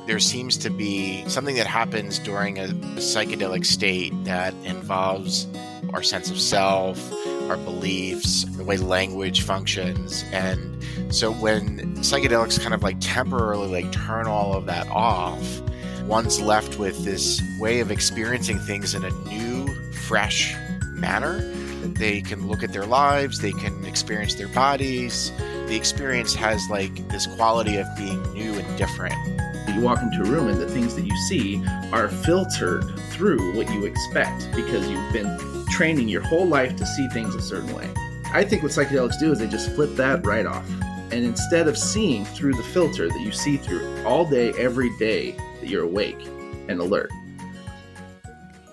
There seems to be something that happens during a psychedelic state that involves our sense of self, our beliefs, the way language functions. And so when psychedelics kind of like temporarily like turn all of that off, one's left with this way of experiencing things in a new, fresh manner. They can look at their lives, they can experience their bodies. The experience has like this quality of being new and different. You walk into a room and the things that you see are filtered through what you expect because you've been training your whole life to see things a certain way. I think what psychedelics do is they just flip that right off. And instead of seeing through the filter that you see through all day, every day that you're awake and alert.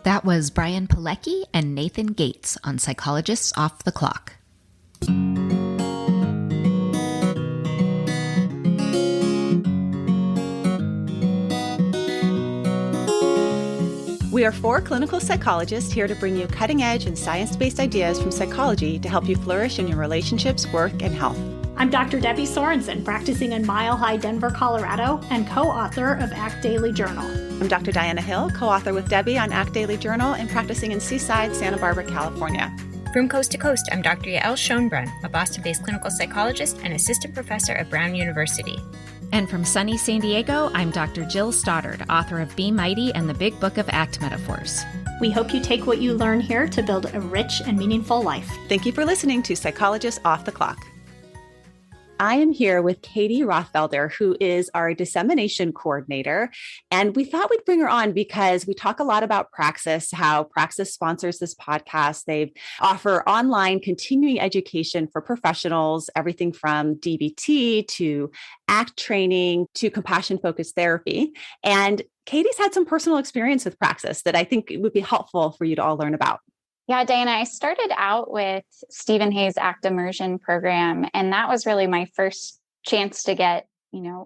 That was Brian Pilecki and Nathan Gates on Psychologists Off the Clock. We are 4 clinical psychologists here to bring you cutting-edge and science-based ideas from psychology to help you flourish in your relationships, work, and health. I'm Dr. Debbie Sorensen, practicing in Mile High, Denver, Colorado, and co-author of Act Daily Journal. I'm Dr. Diana Hill, co-author with Debbie on Act Daily Journal and practicing in Seaside, Santa Barbara, California. From coast to coast, I'm Dr. Yael Schoenbrunn, a Boston-based clinical psychologist and assistant professor at Brown University. And from sunny San Diego, I'm Dr. Jill Stoddard, author of Be Mighty and the Big Book of Act Metaphors. We hope you take what you learn here to build a rich and meaningful life. Thank you for listening to Psychologists Off the Clock. I am here with Katie Rothfelder, who is our dissemination coordinator. And we thought we'd bring her on because we talk a lot about Praxis, how Praxis sponsors this podcast. They offer online continuing education for professionals, everything from DBT to ACT training to compassion-focused therapy. And Katie's had some personal experience with Praxis that I think would be helpful for you to all learn about. Yeah, Diana, I started out with Stephen Hayes' ACT Immersion program, and that was really my first chance to get,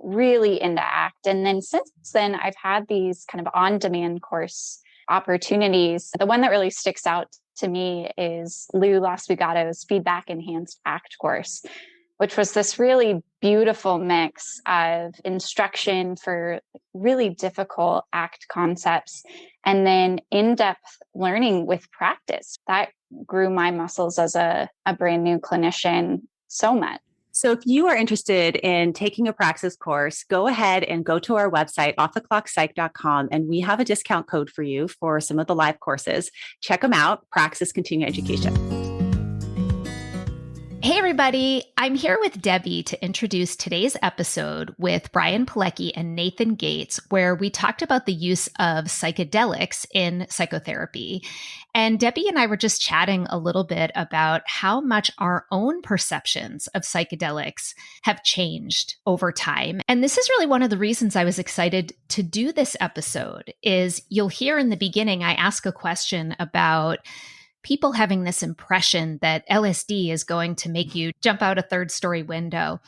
really into ACT. And then since then, I've had these kind of on-demand course opportunities. The one that really sticks out to me is Lou Lasfugato's Feedback Enhanced ACT course, which was this really beautiful mix of instruction for really difficult ACT concepts and then in-depth learning with practice. That grew my muscles as a brand new clinician so much. So if you are interested in taking a Praxis course, go ahead and go to our website, offtheclockpsych.com, and we have a discount code for you for some of the live courses. Check them out, Praxis Continuing Education. Hey, everybody. I'm here with Debbie to introduce today's episode with Brian Pilecki and Nathan Gates, where we talked about the use of psychedelics in psychotherapy. And Debbie and I were just chatting a little bit about how much our own perceptions of psychedelics have changed over time. And this is really one of the reasons I was excited to do this episode is you'll hear in the beginning, I ask a question about people having this impression that LSD is going to make you jump out a third-story window.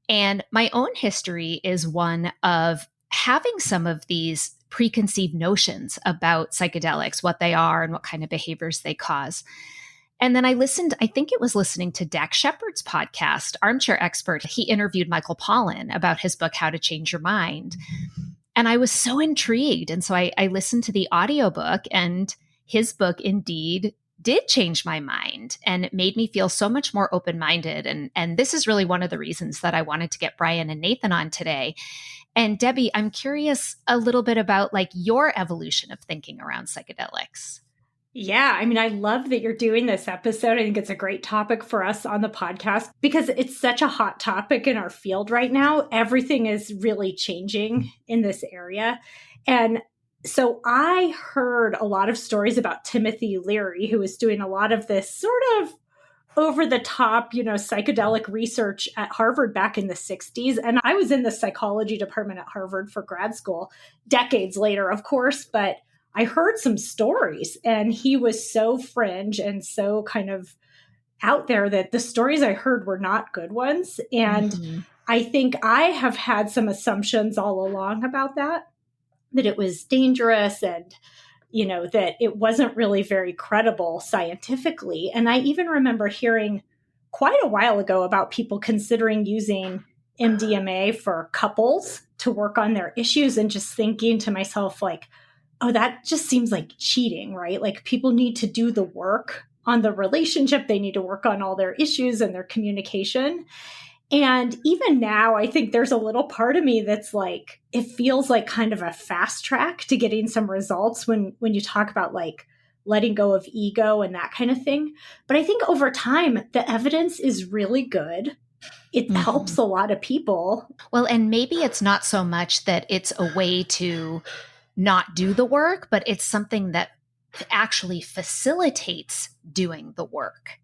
And my own history is one of having some of these preconceived notions about psychedelics, what they are and what kind of behaviors they cause. And then I think it was listening to Dax Shepard's podcast, Armchair Expert. He interviewed Michael Pollan about his book, How to Change Your Mind. And I was so intrigued. And so I listened to the audiobook, and his book indeed did change my mind, and it made me feel so much more open-minded. And this is really one of the reasons that I wanted to get Brian and Nathan on today. And Debbie, I'm curious a little bit about like your evolution of thinking around psychedelics. Yeah, I love that you're doing this episode. I think it's a great topic for us on the podcast because it's such a hot topic in our field right now. Everything is really changing in this area. And so I heard a lot of stories about Timothy Leary, who was doing a lot of this sort of over-the-top, psychedelic research at Harvard back in the 60s. And I was in the psychology department at Harvard for grad school, decades later, of course, but I heard some stories, and he was so fringe and so kind of out there that the stories I heard were not good ones. And I think I have had some assumptions all along about that it was dangerous and, that it wasn't really very credible scientifically. And I even remember hearing quite a while ago about people considering using MDMA for couples to work on their issues and just thinking to myself, like, oh, that just seems like cheating, right? Like people need to do the work on the relationship. They need to work on all their issues and their communication. And even now, I think there's a little part of me that's like, it feels like kind of a fast track to getting some results when you talk about like letting go of ego and that kind of thing. But I think over time, the evidence is really good. It helps a lot of people. Well, and maybe it's not so much that it's a way to not do the work, but it's something that actually facilitates doing the work.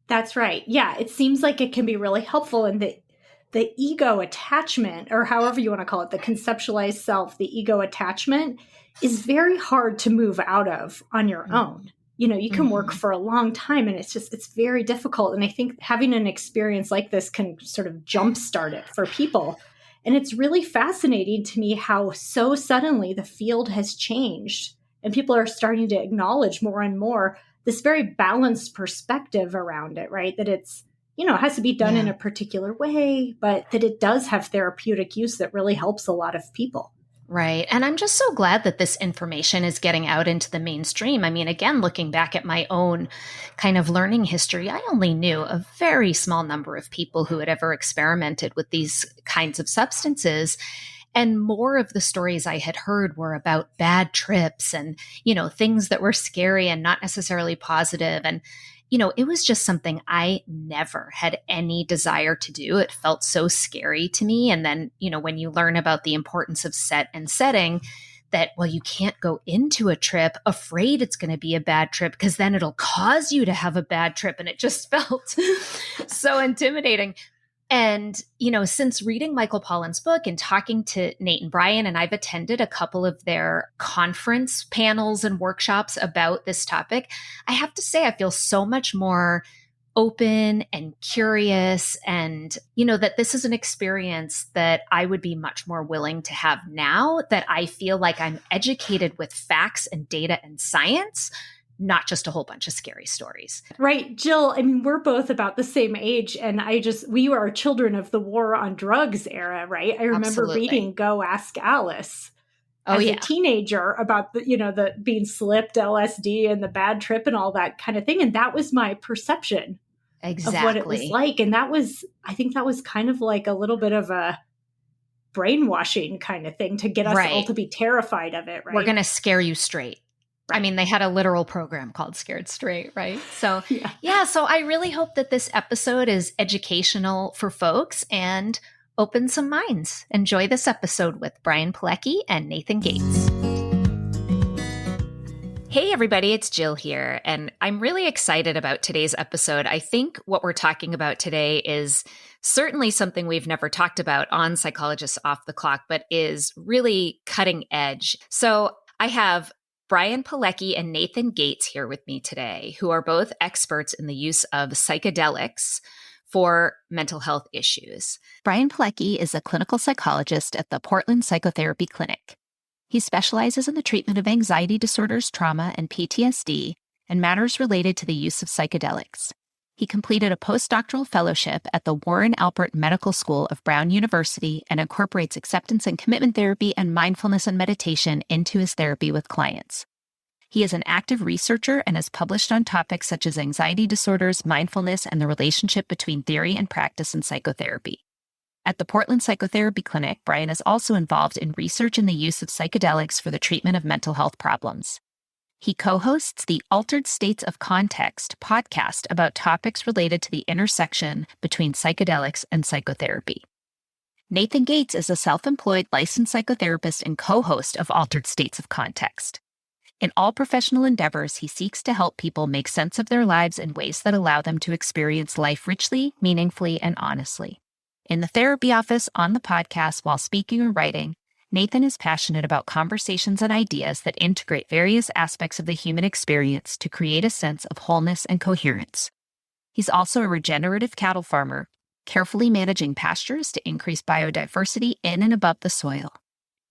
That's right. Yeah, it seems like it can be really helpful. And the ego attachment, or however you want to call it, the conceptualized self, the ego attachment is very hard to move out of on your own. You know, you can work for a long time and it's very difficult. And I think having an experience like this can sort of jumpstart it for people. And it's really fascinating to me how so suddenly the field has changed and people are starting to acknowledge more and more this very balanced perspective around it, right? That it's, you know, it has to be done in a particular way, but that it does have therapeutic use that really helps a lot of people. Right. And I'm just so glad that this information is getting out into the mainstream. I mean, again, looking back at my own kind of learning history, I only knew a very small number of people who had ever experimented with these kinds of substances. And more of the stories I had heard were about bad trips and, you know, things that were scary and not necessarily positive. And, you know, it was just something I never had any desire to do. It felt so scary to me. And then, you know, when you learn about the importance of set and setting, that, well, you can't go into a trip afraid it's going to be a bad trip because then it'll cause you to have a bad trip. And it just felt so intimidating. And, you know, since reading Michael Pollan's book and talking to Nate and Brian, and I've attended a couple of their conference panels and workshops about this topic, I have to say I feel so much more open and curious and, you know, that this is an experience that I would be much more willing to have now that I feel like I'm educated with facts and data and science, not just a whole bunch of scary stories. Right. Jill, I mean, we're both about the same age. And we were children of the war on drugs era, right? I remember reading Go Ask Alice as a teenager about the being slipped LSD and the bad trip and all that kind of thing. And that was my perception of what it was like. And I think that was kind of like a little bit of a brainwashing kind of thing to get us all to be terrified of it, right? We're going to scare you straight. I mean, they had a literal program called Scared Straight, right? So, so I really hope that this episode is educational for folks and open some minds. Enjoy this episode with Brian Pilecki and Nathan Gates. Hey, everybody, it's Jill here, and I'm really excited about today's episode. I think what we're talking about today is certainly something we've never talked about on Psychologists Off the Clock, but is really cutting edge. So I have Brian Pilecki and Nathan Gates here with me today, who are both experts in the use of psychedelics for mental health issues. Brian Pilecki is a clinical psychologist at the Portland Psychotherapy Clinic. He specializes in the treatment of anxiety disorders, trauma, and PTSD, and matters related to the use of psychedelics. He completed a postdoctoral fellowship at the Warren Alpert Medical School of Brown University and incorporates acceptance and commitment therapy and mindfulness and meditation into his therapy with clients. He is an active researcher and has published on topics such as anxiety disorders, mindfulness, and the relationship between theory and practice in psychotherapy. At the Portland Psychotherapy Clinic, Brian is also involved in research in the use of psychedelics for the treatment of mental health problems. He co-hosts the Altered States of Context podcast about topics related to the intersection between psychedelics and psychotherapy. Nathan Gates is a self-employed licensed psychotherapist and co-host of Altered States of Context. In all professional endeavors, he seeks to help people make sense of their lives in ways that allow them to experience life richly, meaningfully, and honestly. In the therapy office, on the podcast, while speaking or writing, Nathan is passionate about conversations and ideas that integrate various aspects of the human experience to create a sense of wholeness and coherence. He's also a regenerative cattle farmer, carefully managing pastures to increase biodiversity in and above the soil.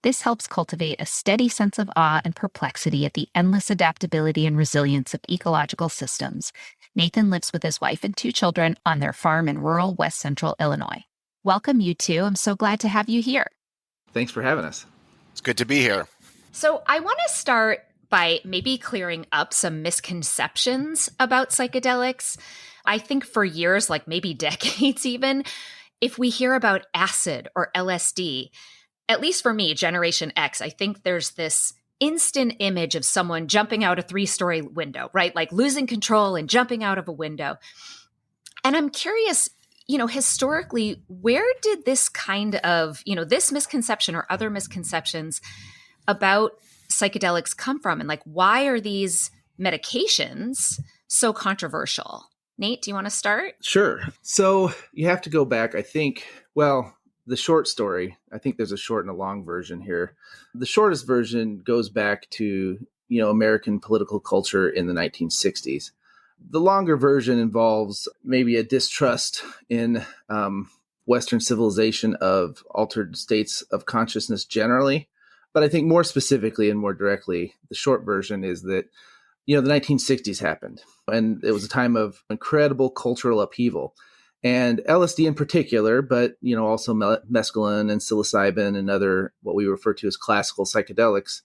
This helps cultivate a steady sense of awe and perplexity at the endless adaptability and resilience of ecological systems. Nathan lives with his wife and 2 children on their farm in rural West Central Illinois. Welcome, you two. I'm so glad to have you here. Thanks for having us. It's good to be here. So I want to start by maybe clearing up some misconceptions about psychedelics. I think for years, like maybe decades even, if we hear about acid or LSD, at least for me, Generation X, I think there's this instant image of someone jumping out a 3-story window, right? Like losing control and jumping out of a window. And I'm curious, historically, where did this kind of, this misconception or other misconceptions about psychedelics come from? And like, why are these medications so controversial? Nate, do you want to start? Sure. So you have to go back, I think, the short story, I think there's a short and a long version here. The shortest version goes back to, American political culture in the 1960s. The longer version involves maybe a distrust in Western civilization of altered states of consciousness generally. But I think more specifically and more directly, the short version is that, the 1960s happened, and it was a time of incredible cultural upheaval. And LSD in particular, but, also mescaline and psilocybin and other what we refer to as classical psychedelics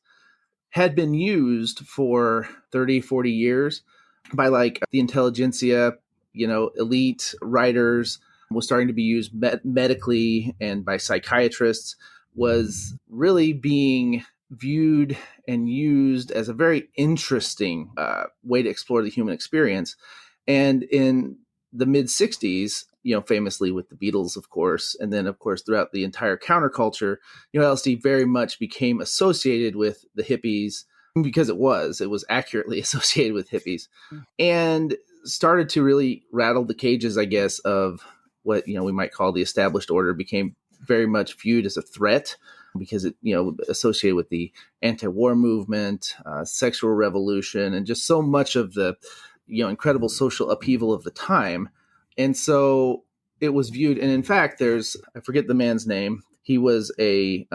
had been used for 30, 40 years by like the intelligentsia, elite writers, was starting to be used medically and by psychiatrists, was really being viewed and used as a very interesting way to explore the human experience. And in the mid 60s, famously with the Beatles, of course, and then, of course, throughout the entire counterculture, LSD very much became associated with the hippies because it was accurately associated with hippies, and started to really rattle the cages, I guess, of what, we might call the established order. Became very much viewed as a threat because it, associated with the anti-war movement, sexual revolution, and just so much of the, incredible social upheaval of the time. And so it was viewed. And in fact, I forget the man's name. He was a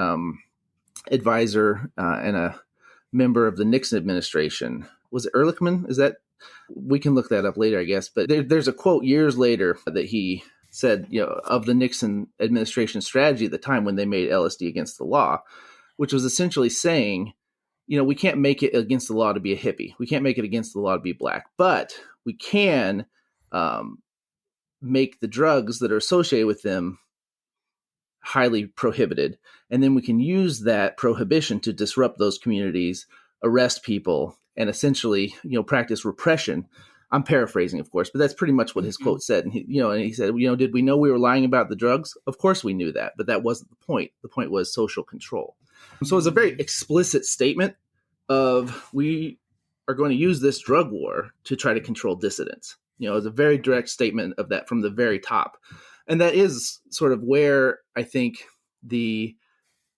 advisor and a member of the Nixon administration. Was it Ehrlichman? We can look that up later, I guess. But there's a quote years later that he said, of the Nixon administration strategy at the time when they made LSD against the law, which was essentially saying, we can't make it against the law to be a hippie. We can't make it against the law to be black, but we can make the drugs that are associated with them highly prohibited. And then we can use that prohibition to disrupt those communities, arrest people, and essentially, practice repression. I'm paraphrasing, of course, but that's pretty much what his quote said. And he said, did we know we were lying about the drugs? Of course we knew that, but that wasn't the point. The point was social control. So it's a very explicit statement of we are going to use this drug war to try to control dissidents. It's a very direct statement of that from the very top. And that is sort of where I think the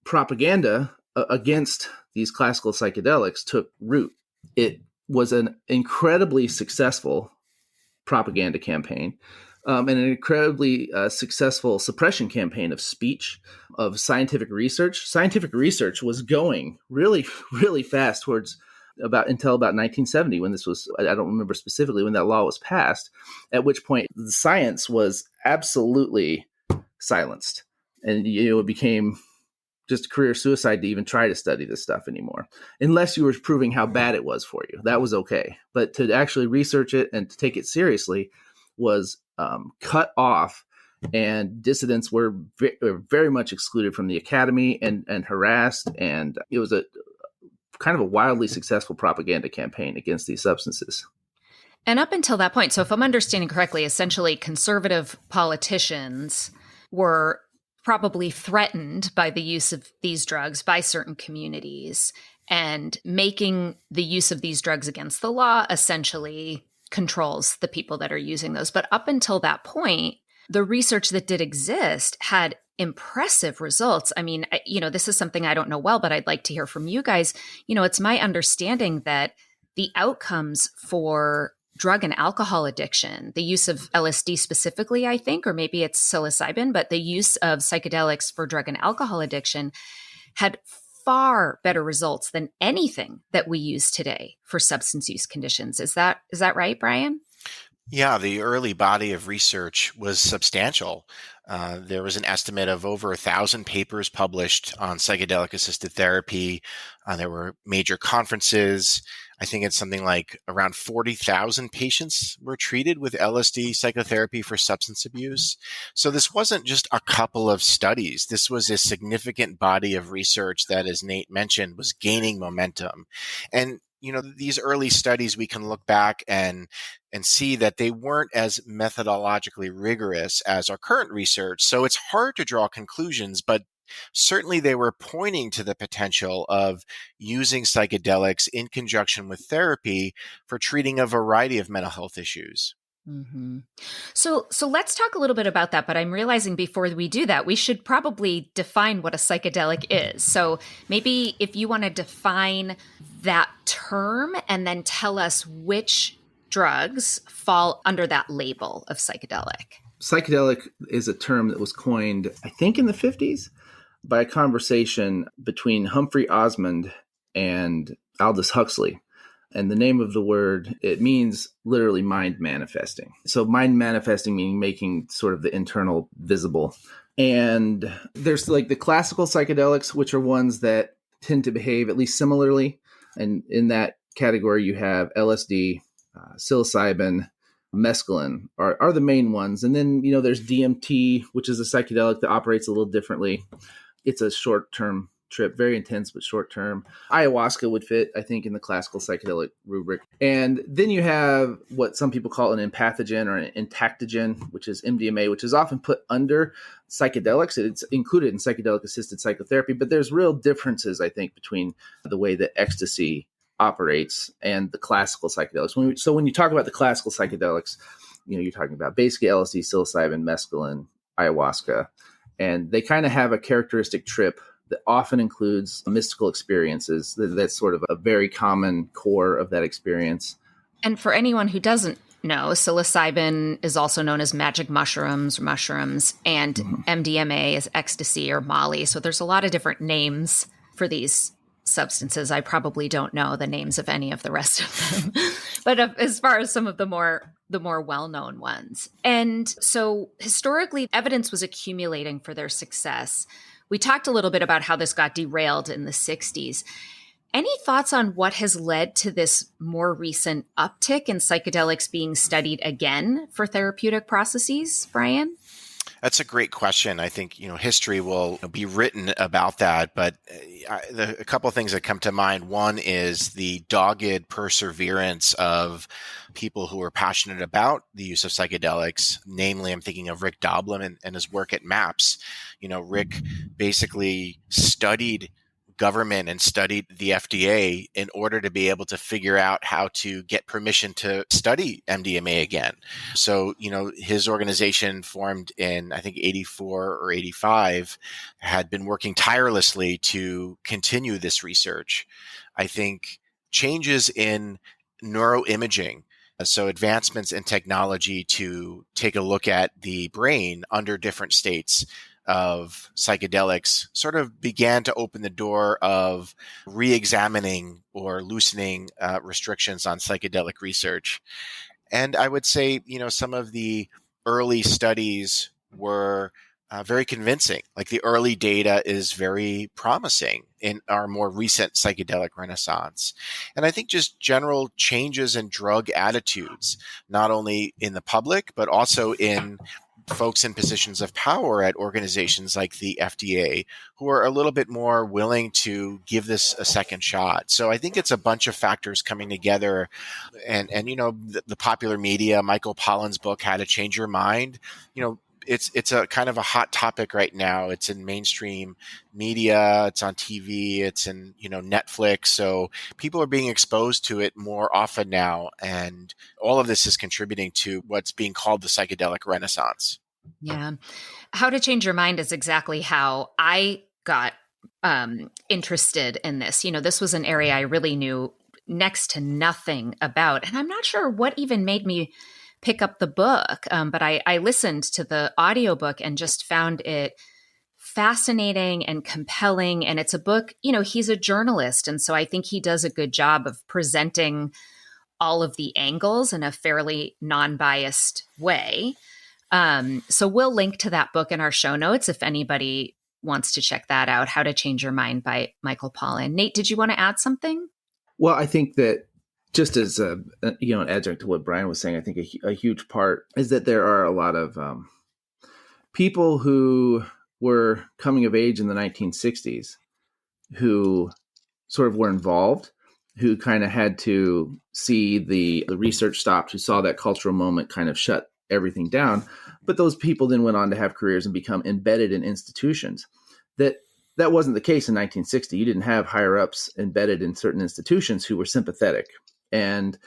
propaganda against these classical psychedelics took root. It was an incredibly successful propaganda campaign and an incredibly successful suppression campaign of speech, of scientific research. Scientific research was going really, really fast until about 1970 when this was, I don't remember specifically when that law was passed, at which point the science was absolutely silenced. And it became just career suicide to even try to study this stuff anymore, unless you were proving how bad it was for you. That was okay. But to actually research it and to take it seriously was cut off, and dissidents were very much excluded from the academy and harassed. And it was a kind of a wildly successful propaganda campaign against these substances. And up until that point, so if I'm understanding correctly, essentially conservative politicians were probably threatened by the use of these drugs by certain communities, and making the use of these drugs against the law essentially controls the people that are using those. But up until that point, the research that did exist had impressive results. I mean, this is something I don't know well, but I'd like to hear from you guys. It's my understanding that the outcomes for drug and alcohol addiction, the use of LSD specifically, I think, or maybe it's psilocybin, but the use of psychedelics for drug and alcohol addiction had far better results than anything that we use today for substance use conditions. Is that right, Brian? Yeah, the early body of research was substantial. There was an estimate of over 1,000 papers published on psychedelic-assisted therapy. There were major conferences. I think it's something like around 40,000 patients were treated with LSD psychotherapy for substance abuse. So this wasn't just a couple of studies. This was a significant body of research that, as Nate mentioned, was gaining momentum. And these early studies, we can look back and see that they weren't as methodologically rigorous as our current research. So it's hard to draw conclusions, but certainly they were pointing to the potential of using psychedelics in conjunction with therapy for treating a variety of mental health issues. Mm-hmm. So let's talk a little bit about that, but I'm realizing before we do that, we should probably define what a psychedelic is. So maybe if you want to define that term and then tell us which drugs fall under that label of psychedelic. Psychedelic is a term that was coined, I think, in the 50s by a conversation between Humphrey Osmond and Aldous Huxley. And the name of the word, it means literally mind manifesting. So mind manifesting meaning making sort of the internal visible. And there's like the classical psychedelics, which are ones that tend to behave at least similarly. And in that category, you have LSD, psilocybin, mescaline are the main ones. And then, there's DMT, which is a psychedelic that operates a little differently. It's a short-term trip, very intense, but short-term. Ayahuasca would fit, I think, in the classical psychedelic rubric. And then you have what some people call an empathogen or an entactogen, which is MDMA, which is often put under psychedelics. It's included in psychedelic-assisted psychotherapy, but there's real differences, I think, between the way that ecstasy operates and the classical psychedelics. So when you talk about the classical psychedelics, you're talking about basically LSD, psilocybin, mescaline, ayahuasca, and they kind of have a characteristic trip that often includes mystical experiences. That's sort of a very common core of that experience. And for anyone who doesn't know, psilocybin is also known as magic mushrooms, and MDMA is ecstasy or Molly. So there's a lot of different names for these substances. I probably don't know the names of any of the rest of them, but as far as some of the more well-known ones. And so historically, evidence was accumulating for their success. We talked a little bit about how this got derailed in the 60s. Any thoughts on what has led to this more recent uptick in psychedelics being studied again for therapeutic processes, Brian? That's a great question. I think, history will be written about that, but a couple of things that come to mind. One is the dogged perseverance of people who are passionate about the use of psychedelics. Namely, I'm thinking of Rick Doblin and his work at MAPS. Rick basically studied government and studied the FDA in order to be able to figure out how to get permission to study MDMA again. So, his organization formed in, I think, 84 or 85, had been working tirelessly to continue this research. I think changes in neuroimaging, so advancements in technology to take a look at the brain under different states of psychedelics sort of began to open the door of re-examining or loosening restrictions on psychedelic research. And I would say, some of the early studies were very convincing. Like the early data is very promising in our more recent psychedelic renaissance. And I think just general changes in drug attitudes, not only in the public, but also in folks in positions of power at organizations like the FDA, who are a little bit more willing to give this a second shot. So I think it's a bunch of factors coming together. And the popular media, Michael Pollan's book, How to Change Your Mind, it's a kind of a hot topic right now. It's in mainstream media, it's on TV, it's in, Netflix. So people are being exposed to it more often now. And all of this is contributing to what's being called the psychedelic renaissance. Yeah. How to Change Your Mind is exactly how I got interested in this. This was an area I really knew next to nothing about. And I'm not sure what even made me pick up the book, but I listened to the audiobook and just found it fascinating and compelling. And it's a book, he's a journalist. And so I think he does a good job of presenting all of the angles in a fairly non-biased way. So we'll link to that book in our show notes if anybody wants to check that out, How to Change Your Mind by Michael Pollan. Nate, did you want to add something? Well, I think that just as an adjunct to what Brian was saying, I think a huge part is that there are a lot of people who were coming of age in the 1960s who sort of were involved, who kind of had to see the research stopped, who saw that cultural moment kind of shut everything down. But those people then went on to have careers and become embedded in institutions. That wasn't the case in 1960. You didn't have higher ups embedded in certain institutions who were sympathetic. And,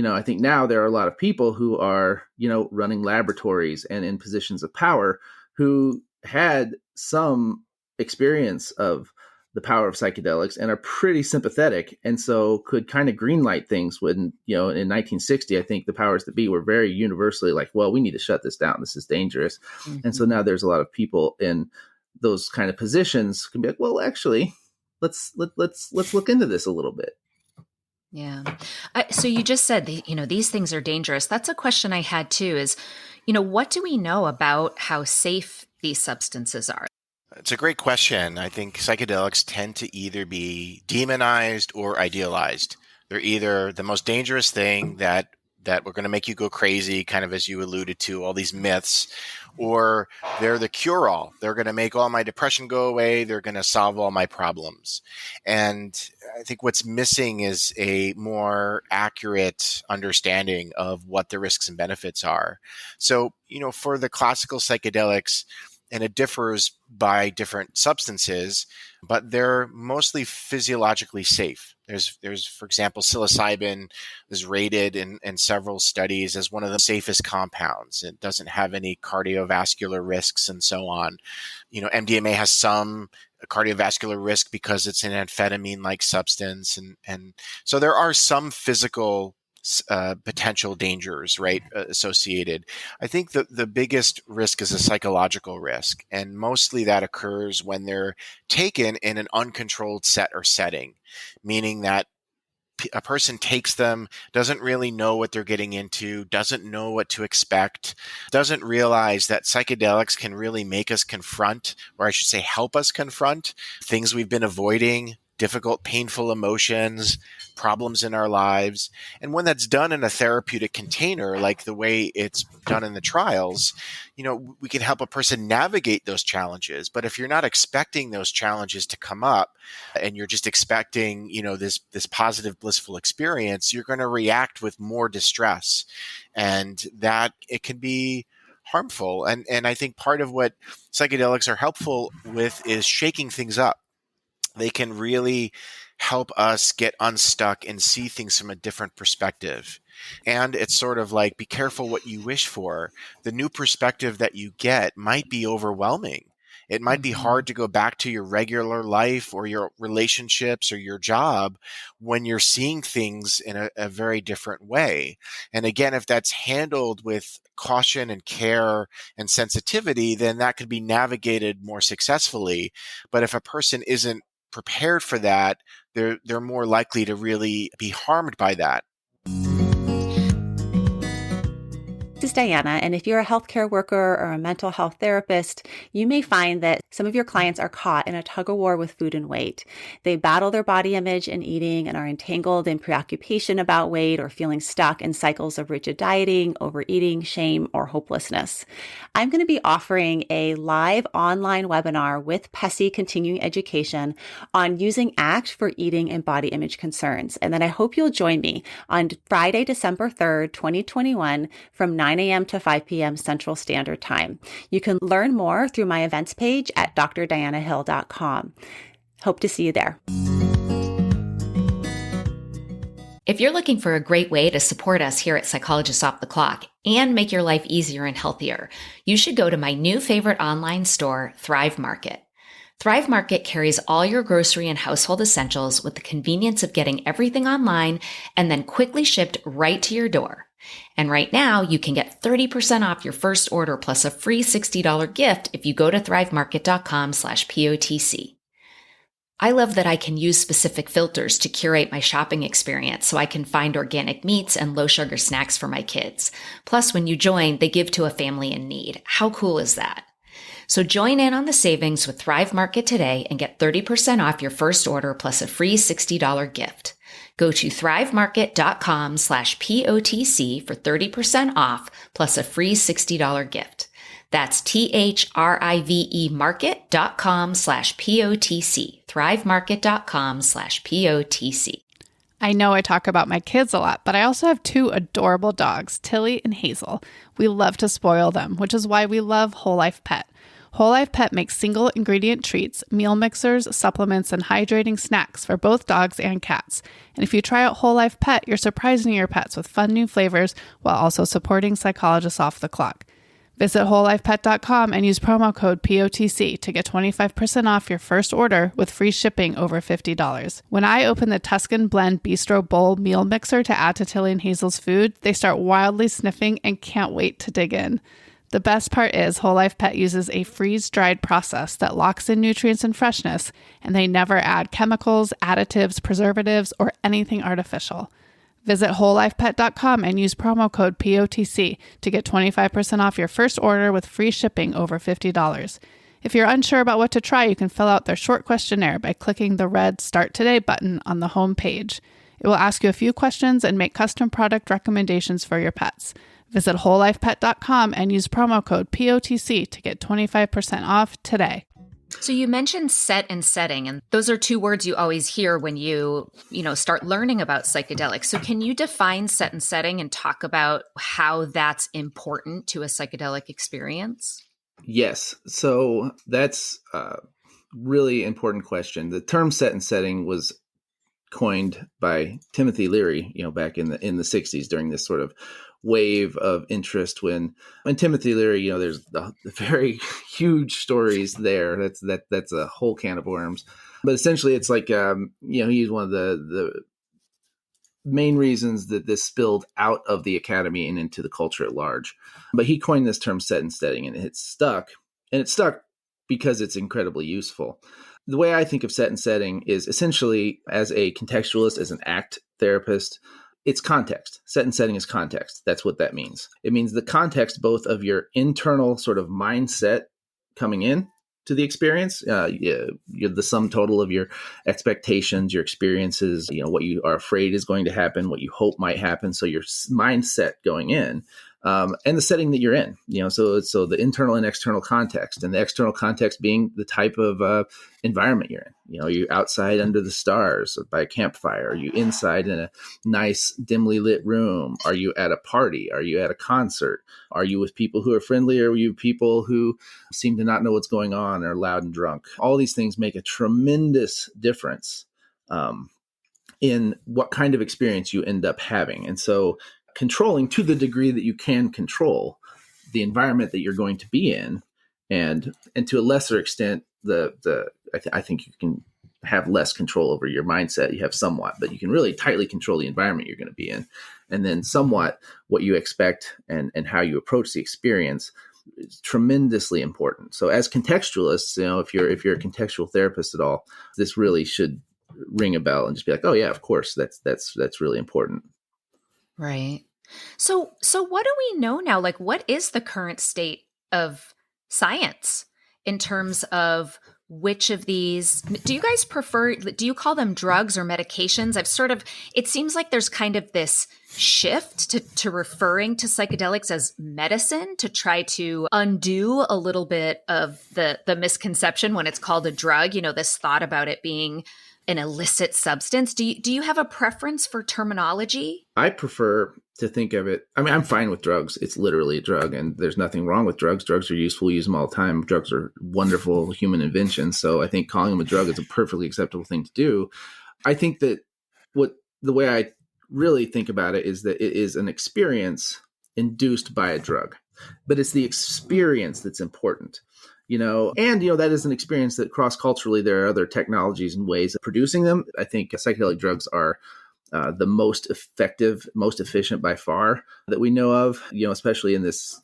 I think now there are a lot of people who are, running laboratories and in positions of power who had some experience of the power of psychedelics and are pretty sympathetic. And so could kind of greenlight things when, in 1960, I think the powers that be were very universally like, well, we need to shut this down. This is dangerous. Mm-hmm. And so now there's a lot of people in those kind of positions can be like, well, actually, let's look into this a little bit. Yeah. So you just said, these things are dangerous. That's a question I had too is, what do we know about how safe these substances are? It's a great question. I think psychedelics tend to either be demonized or idealized. They're either the most dangerous thing that we're going to make you go crazy, kind of as you alluded to, all these myths, or they're the cure-all. They're going to make all my depression go away. They're going to solve all my problems. And I think what's missing is a more accurate understanding of what the risks and benefits are. So, for the classical psychedelics, and it differs by different substances, but they're mostly physiologically safe. There's, for example, psilocybin is rated in several studies as one of the safest compounds. It doesn't have any cardiovascular risks and so on. MDMA has some cardiovascular risk because it's an amphetamine-like substance. And so there are some physical potential dangers, right, associated. I think the biggest risk is a psychological risk, and mostly that occurs when they're taken in an uncontrolled set or setting, meaning that a person takes them, doesn't really know what they're getting into, doesn't know what to expect, doesn't realize that psychedelics can really make us confront, or I should say help us confront, things we've been avoiding, difficult, painful emotions, problems in our lives. And when that's done in a therapeutic container, like the way it's done in the trials, we can help a person navigate those challenges. But if you're not expecting those challenges to come up and you're just expecting, this positive, blissful experience, you're going to react with more distress. And that it can be harmful. And I think part of what psychedelics are helpful with is shaking things up. They can really help us get unstuck and see things from a different perspective. And it's sort of like, be careful what you wish for. The new perspective that you get might be overwhelming. It might be hard to go back to your regular life or your relationships or your job when you're seeing things in a very different way. And again, if that's handled with caution and care and sensitivity, then that could be navigated more successfully. But if a person isn't prepared for that, they're more likely to really be harmed by that. This is Diana, and if you're a healthcare worker or a mental health therapist, you may find that some of your clients are caught in a tug-of-war with food and weight. They battle their body image and eating and are entangled in preoccupation about weight or feeling stuck in cycles of rigid dieting, overeating, shame, or hopelessness. I'm going to be offering a live online webinar with PESI Continuing Education on using ACT for eating and body image concerns. And then I hope you'll join me on Friday, December 3rd, 2021 from 9 a.m. to 5 p.m. Central Standard Time. You can learn more through my events page at drdianahill.com. Hope to see you there. If you're looking for a great way to support us here at Psychologists Off the Clock and make your life easier and healthier, you should go to my new favorite online store, Thrive Market. Thrive Market carries all your grocery and household essentials with the convenience of getting everything online and then quickly shipped right to your door. And right now, you can get 30% off your first order plus a free $60 gift if you go to thrivemarket.com/POTC. I love that I can use specific filters to curate my shopping experience so I can find organic meats and low sugar snacks for my kids. Plus, when you join, they give to a family in need. How cool is that? So join in on the savings with Thrive Market today and get 30% off your first order plus a free $60 gift. Go to thrivemarket.com/POTC for 30% off plus a free $60 gift. That's THRIVE market.com/POTC. thrivemarket.com/POTC. I know I talk about my kids a lot, but I also have two adorable dogs, Tilly and Hazel. We love to spoil them, which is why we love Whole Life Pet. Whole Life Pet makes single ingredient treats, meal mixers, supplements, and hydrating snacks for both dogs and cats. And if you try out Whole Life Pet, you're surprising your pets with fun new flavors while also supporting Psychologists Off the Clock. Visit wholelifepet.com and use promo code POTC to get 25% off your first order with free shipping over $50. When I open the Tuscan Blend Bistro Bowl meal mixer to add to Tilly and Hazel's food, they start wildly sniffing and can't wait to dig in. The best part is Whole Life Pet uses a freeze-dried process that locks in nutrients and freshness, and they never add chemicals, additives, preservatives, or anything artificial. Visit wholelifepet.com and use promo code POTC to get 25% off your first order with free shipping over $50. If you're unsure about what to try, you can fill out their short questionnaire by clicking the red Start Today button on the home page. It will ask you a few questions and make custom product recommendations for your pets. Visit wholelifepet.com and use promo code POTC to get 25% off today. So you mentioned set and setting, and those are two words you always hear when you start learning about psychedelics. So can you define set and setting and talk about how that's important to a psychedelic experience? Yes. So that's a really important question. The term set and setting was coined by Timothy Leary, back in the 60s during this sort of wave of interest when Timothy Leary, there's the very huge stories there. That's a whole can of worms. But essentially it's like, he's one of the main reasons that this spilled out of the academy and into the culture at large. But he coined this term set and setting, and it stuck because it's incredibly useful. The way I think of set and setting is essentially as a contextualist, as an ACT therapist, it's context. Set and setting is context. That's what that means. It means the context both of your internal sort of mindset coming in to the experience, you're the sum total of your expectations, your experiences, what you are afraid is going to happen, what you hope might happen. So your mindset going in, and the setting that you're in, so the internal and external context, and the external context being the type of environment you're in. You're outside under the stars by a campfire. Are you inside in a nice dimly lit room? Are you at a party? Are you at a concert? Are you with people who are friendly? Or are you people who seem to not know what's going on or are loud and drunk? All these things make a tremendous difference in what kind of experience you end up having. And so controlling, to the degree that you can control the environment that you're going to be in, and to a lesser extent, I think you can have less control over your mindset. You have somewhat, but you can really tightly control the environment you're going to be in, and then somewhat what you expect and how you approach the experience is tremendously important. So as contextualists, if you're a contextual therapist at all, this really should ring a bell and just be like, oh yeah, of course, that's really important. Right. So what do we know now? Like, what is the current state of science in terms of which of these, do you guys prefer, do you call them drugs or medications? It seems like there's kind of this shift to referring to psychedelics as medicine to try to undo a little bit of the misconception when it's called a drug, this thought about it being an illicit substance. Do you have a preference for terminology? I prefer to think of it. I mean, I'm fine with drugs. It's literally a drug, and there's nothing wrong with drugs. Drugs are useful. We use them all the time. Drugs are wonderful human inventions. So I think calling them a drug is a perfectly acceptable thing to do. I think that the way I really think about it is that it is an experience induced by a drug, but it's the experience that's important. That is an experience that cross-culturally, there are other technologies and ways of producing them. I think psychedelic drugs are the most effective, most efficient by far that we know of, especially in this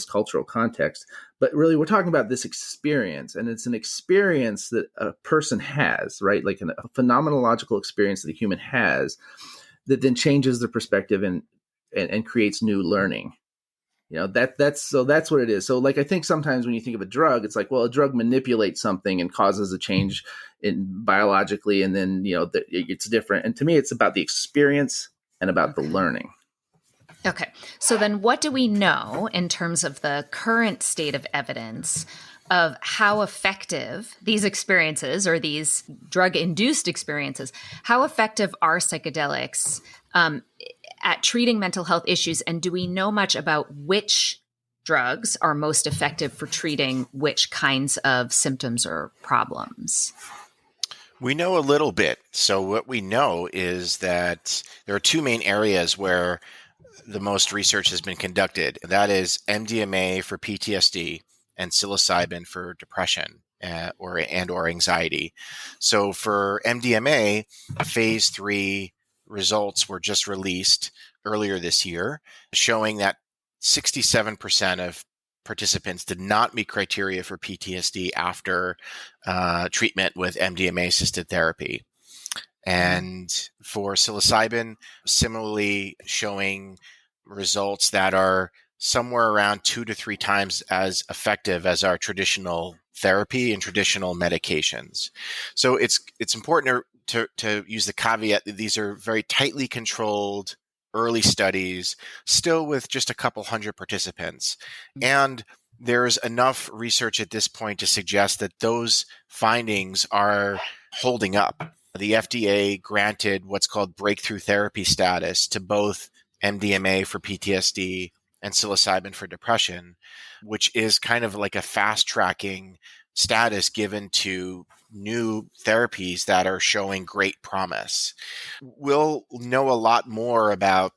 cultural context. But really, we're talking about this experience, and it's an experience that a person has, right? Like a phenomenological experience that a human has that then changes their perspective and creates new learning. That's what it is. So like, I think sometimes when you think of a drug, it's like, well, a drug manipulates something and causes a change in biologically. And then, it's different. And to me, it's about the experience and about the learning. Okay. So then what do we know in terms of the current state of evidence of how effective these experiences or these drug-induced experiences, how effective are psychedelics at treating mental health issues? And do we know much about which drugs are most effective for treating which kinds of symptoms or problems? We know a little bit. So what we know is that there are two main areas where the most research has been conducted. That is MDMA for PTSD and psilocybin for depression or anxiety. So for MDMA, phase 3 results were just released earlier this year, showing that 67% of participants did not meet criteria for PTSD after treatment with MDMA-assisted therapy. And for psilocybin, similarly showing results that are somewhere around 2 to 3 times as effective as our traditional therapy and traditional medications. So it's important to use the caveat that these are very tightly controlled early studies, still with just a couple hundred participants. And there's enough research at this point to suggest that those findings are holding up. The FDA granted what's called breakthrough therapy status to both MDMA for PTSD and psilocybin for depression, which is kind of like a fast-tracking status given to new therapies that are showing great promise. We'll know a lot more about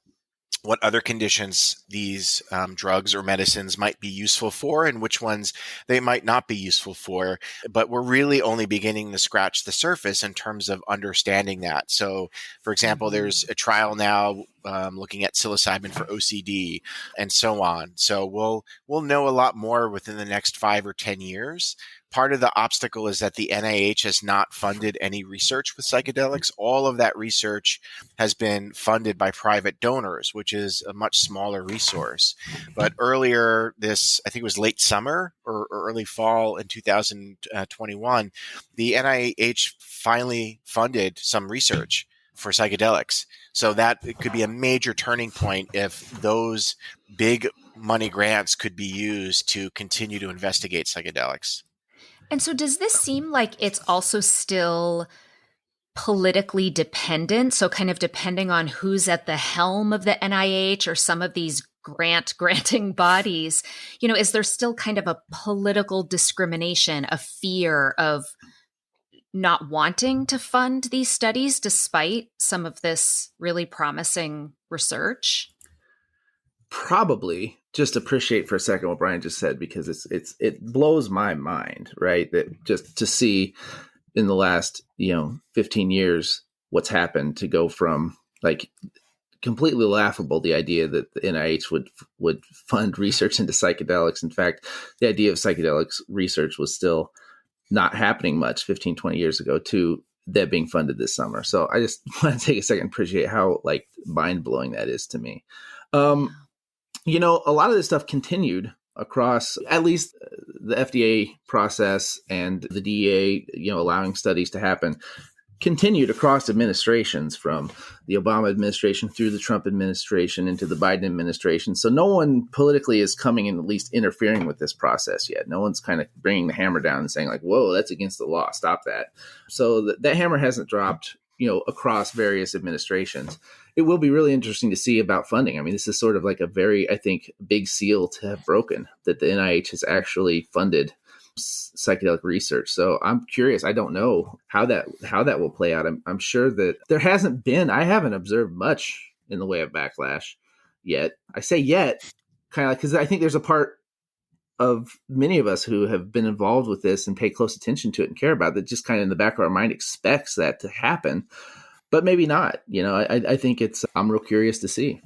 what other conditions these drugs or medicines might be useful for and which ones they might not be useful for. But we're really only beginning to scratch the surface in terms of understanding that. So, for example, there's a trial now looking at psilocybin for OCD and so on. So we'll know a lot more within the next 5 or 10 years. Part of the obstacle is that the NIH has not funded any research with psychedelics. All of that research has been funded by private donors, which is a much smaller resource. But earlier this, I think it was late summer or early fall in 2021, the NIH finally funded some research for psychedelics. So that it could be a major turning point if those big money grants could be used to continue to investigate psychedelics. And so does this seem like it's also still politically dependent? So kind of depending on who's at the helm of the NIH or some of these granting bodies, is there still kind of a political discrimination, a fear of not wanting to fund these studies despite some of this really promising research? Probably. Just appreciate for a second what Brian just said, because it blows my mind, right? That just to see in the last 15 years what's happened to go from like completely laughable, the idea that the NIH would fund research into psychedelics. In fact, the idea of psychedelics research was still not happening much 15, 20 years ago, to that being funded this summer. So I just want to take a second and appreciate how like mind blowing that is to me. A lot of this stuff continued across at least the FDA process and the DEA, allowing studies to happen, continued across administrations, from the Obama administration through the Trump administration into the Biden administration. So no one politically is coming and at least interfering with this process yet. No one's kind of bringing the hammer down and saying like, whoa, that's against the law. Stop that. So that hammer hasn't dropped, across various administrations. It will be really interesting to see about funding. I mean, this is sort of like a very, I think, big seal to have broken, that the NIH has actually funded psychedelic research. So I'm curious. I don't know how that will play out. I'm sure that I haven't observed much in the way of backlash yet. I say yet, kind of because I think there's a part of many of us who have been involved with this and pay close attention to it and care about it, just kind of in the back of our mind expects that to happen. but maybe not. I think I'm real curious to see.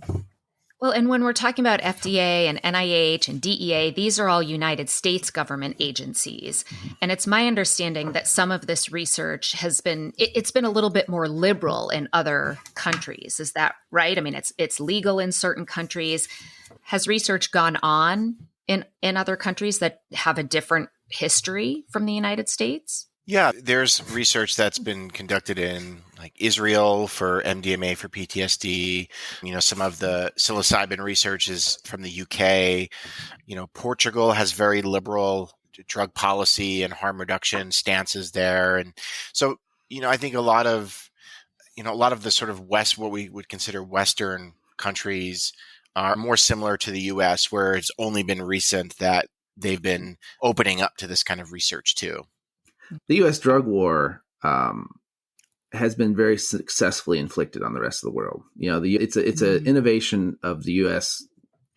Well, and when we're talking about FDA and NIH and DEA, these are all United States government agencies. And it's my understanding that some of this research it's been a little bit more liberal in other countries. Is that right? I mean, it's legal in certain countries. Has research gone on in other countries that have a different history from the United States? Yeah, there's research that's been conducted in like Israel for MDMA for PTSD. Some of the psilocybin research is from the UK. Portugal has very liberal drug policy and harm reduction stances there. And so, I think a lot of the sort of what we would consider Western countries are more similar to the US, where it's only been recent that they've been opening up to this kind of research too. The U.S. drug war has been very successfully inflicted on the rest of the world. It's an innovation of the U.S.,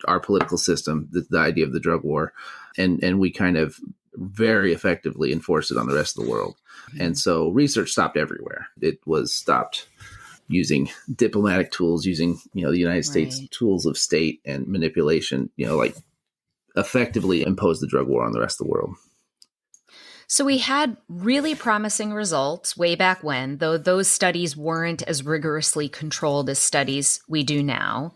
our political system, the idea of the drug war, and we kind of very effectively enforce it on the rest of the world. And so research stopped everywhere. It was stopped using diplomatic tools, using the United States tools of state and manipulation, like effectively impose the drug war on the rest of the world. So we had really promising results way back when, though those studies weren't as rigorously controlled as studies we do now.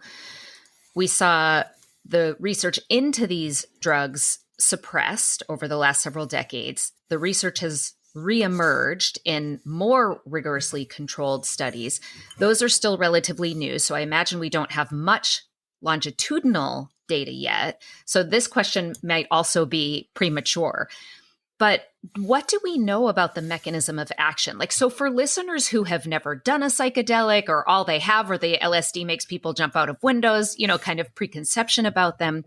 We saw the research into these drugs suppressed over the last several decades. The research has reemerged in more rigorously controlled studies. Those are still relatively new, so I imagine we don't have much longitudinal data yet. So this question might also be premature. But what do we know about the mechanism of action? So for listeners who have never done a psychedelic, or all they have, or the LSD makes people jump out of windows, kind of preconception about them,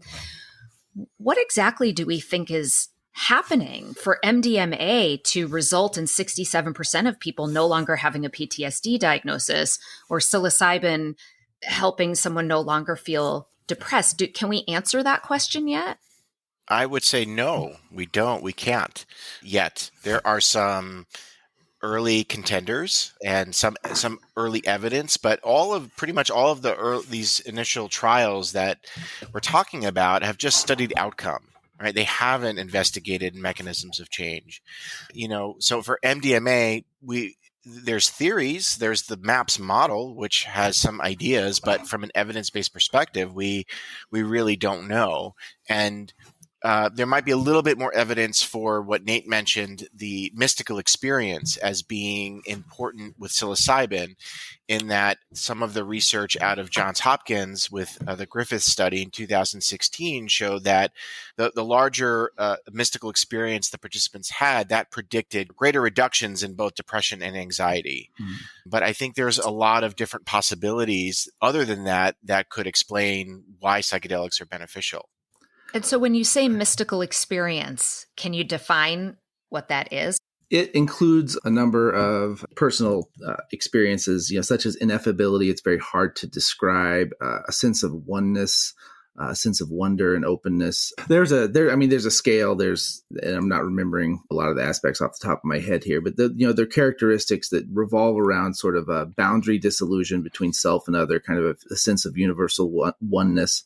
what exactly do we think is happening for MDMA to result in 67% of people no longer having a PTSD diagnosis, or psilocybin helping someone no longer feel depressed? Can we answer that question yet? I would say no, we don't. We can't yet. There are some early contenders and some early evidence, but pretty much all of these initial trials that we're talking about have just studied outcome, right? They haven't investigated mechanisms of change. So for MDMA, there's theories, there's the MAPS model, which has some ideas, but from an evidence-based perspective, we really don't know. And there might be a little bit more evidence for what Nate mentioned, the mystical experience, as being important with psilocybin, in that some of the research out of Johns Hopkins with the Griffith study in 2016 showed that the larger mystical experience the participants had, that predicted greater reductions in both depression and anxiety. But I think there's a lot of different possibilities other than that could explain why psychedelics are beneficial. And so when you say mystical experience, can you define what that is? It includes a number of personal experiences, such as ineffability. It's very hard to describe, a sense of oneness, a sense of wonder and openness. There's a scale. And I'm not remembering a lot of the aspects off the top of my head here, but there are characteristics that revolve around sort of a boundary dissolution between self and other, kind of a sense of universal oneness.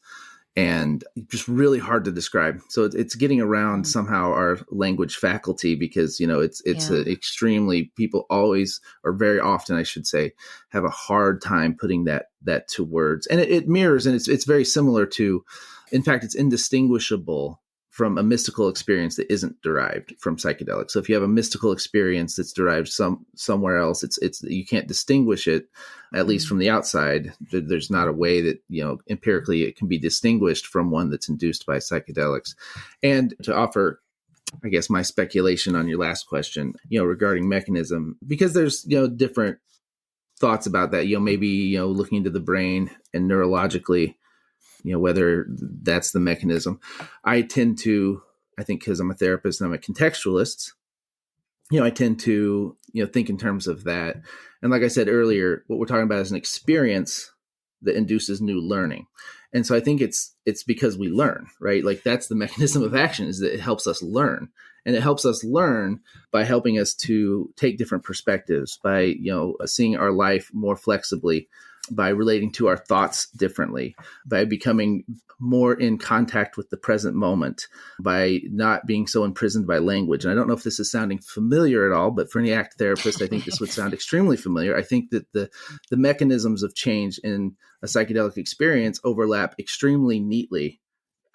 And just really hard to describe. So it's getting around somehow our language faculty, because, it's extremely, people always, or very often, I should say, have a hard time putting that to words. And it mirrors, and it's very similar to, in fact, it's indistinguishable from a mystical experience that isn't derived from psychedelics. So if you have a mystical experience that's derived somewhere else, it's you can't distinguish it, at least from the outside. There's not a way that, empirically it can be distinguished from one that's induced by psychedelics. And to offer, I guess, my speculation on your last question, regarding mechanism, because there's, different thoughts about that, maybe, looking into the brain and neurologically, whether that's the mechanism. I think because I'm a therapist and I'm a contextualist, I tend to, think in terms of that. And like I said earlier, what we're talking about is an experience that induces new learning. And so I think it's because we learn, right? Like that's the mechanism of action, is that it helps us learn. And it helps us learn by helping us to take different perspectives, by, seeing our life more flexibly, by relating to our thoughts differently, by becoming more in contact with the present moment, by not being so imprisoned by language. And I don't know if this is sounding familiar at all, but for any ACT therapist, I think this would sound extremely familiar. I think that the mechanisms of change in a psychedelic experience overlap extremely neatly.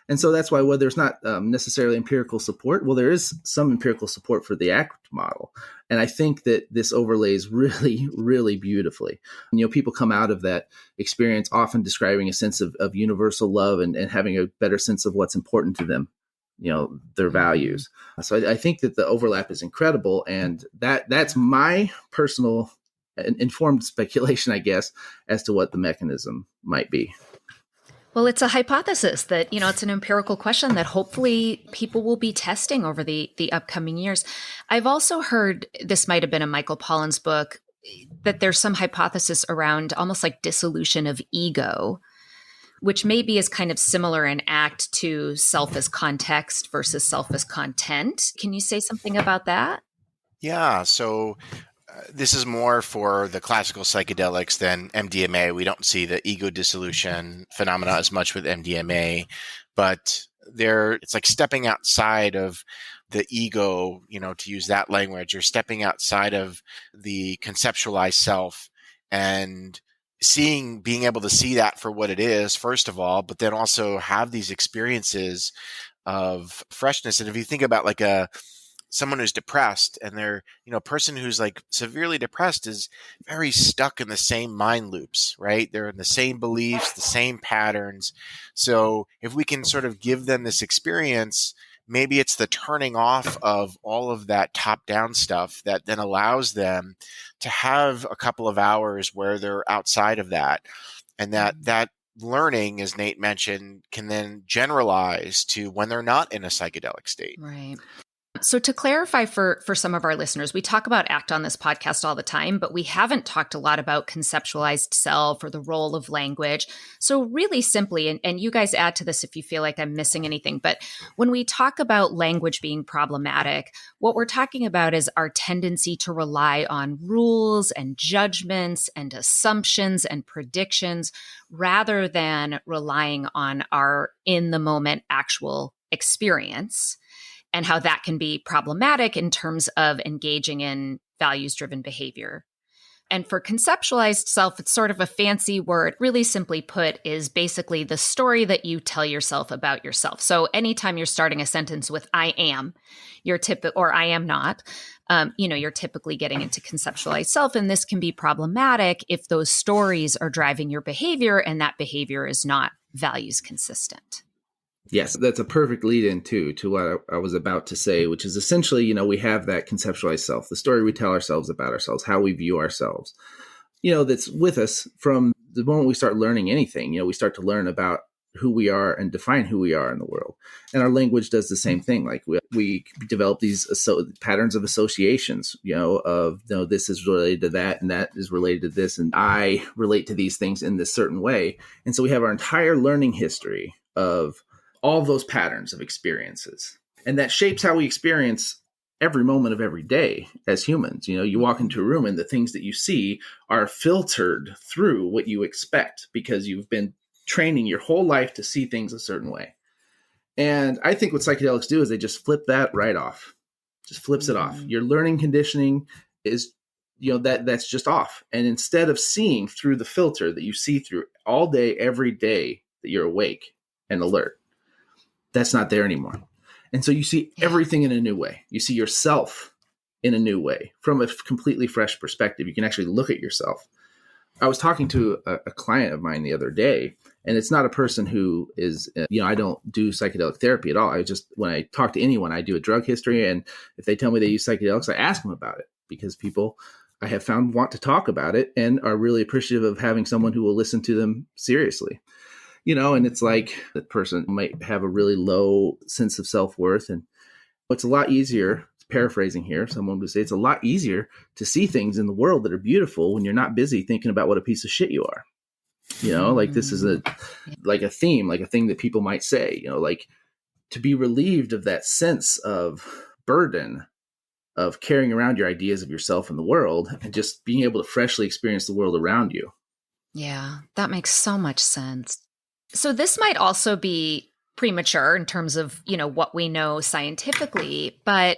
And so that's why, while there's not necessarily empirical support, well, there is some empirical support for the ACT model. And I think that this overlays really, really beautifully. People come out of that experience often describing a sense of universal love and having a better sense of what's important to them, their values. So I think that the overlap is incredible. And that's my personal informed speculation, I guess, as to what the mechanism might be. Well, it's a hypothesis that, it's an empirical question that hopefully people will be testing over the upcoming years. I've also heard, this might have been a Michael Pollan's book, that there's some hypothesis around almost like dissolution of ego, which maybe is kind of similar in ACT to self as context versus self as content. Can you say something about that? Yeah. So this is more for the classical psychedelics than MDMA. We don't see the ego dissolution phenomena as much with MDMA, but it's like stepping outside of the ego, to use that language, or stepping outside of the conceptualized self and being able to see that for what it is, first of all, but then also have these experiences of freshness. And if you think about like someone who's depressed, and they're, a person who's like severely depressed is very stuck in the same mind loops, right? They're in the same beliefs, the same patterns. So if we can sort of give them this experience, maybe it's the turning off of all of that top-down stuff that then allows them to have a couple of hours where they're outside of that. And that learning, as Nate mentioned, can then generalize to when they're not in a psychedelic state. Right. So to clarify for some of our listeners, we talk about ACT on this podcast all the time, but we haven't talked a lot about conceptualized self or the role of language. So really simply, and you guys add to this if you feel like I'm missing anything, but when we talk about language being problematic, what we're talking about is our tendency to rely on rules and judgments and assumptions and predictions rather than relying on our in-the-moment actual experience, and how that can be problematic in terms of engaging in values-driven behavior. And for conceptualized self, it's sort of a fancy word. Really simply put, is basically the story that you tell yourself about yourself. So anytime you're starting a sentence with "I am," or "I am not," you're typically getting into conceptualized self. And this can be problematic if those stories are driving your behavior and that behavior is not values consistent. Yes, that's a perfect lead in to what I was about to say, which is essentially, we have that conceptualized self, the story we tell ourselves about ourselves, how we view ourselves, that's with us from the moment we start learning anything. We start to learn about who we are and define who we are in the world. And our language does the same thing. Like we develop these patterns of associations, this is related to that and that is related to this. And I relate to these things in this certain way. And so we have our entire learning history of all of those patterns of experiences. And that shapes how we experience every moment of every day as humans. You walk into a room and the things that you see are filtered through what you expect because you've been training your whole life to see things a certain way. And I think what psychedelics do is they just flip that right off, just flips it off. Your learning conditioning is, that's just off. And instead of seeing through the filter that you see through all day, every day that you're awake and alert, that's not there anymore. And so you see everything in a new way. You see yourself in a new way from a completely fresh perspective. You can actually look at yourself. I was talking to a client of mine the other day, and it's not a person who is, I don't do psychedelic therapy at all. When I talk to anyone, I do a drug history. And if they tell me they use psychedelics, I ask them about it because people I have found want to talk about it and are really appreciative of having someone who will listen to them seriously. And it's like that person might have a really low sense of self-worth. And it's a lot easier, paraphrasing here, someone would say it's a lot easier to see things in the world that are beautiful when you're not busy thinking about what a piece of shit you are. Like this is a theme, like a thing that people might say, like to be relieved of that sense of burden of carrying around your ideas of yourself and the world and just being able to freshly experience the world around you. Yeah, that makes so much sense. So this might also be premature in terms of, what we know scientifically, but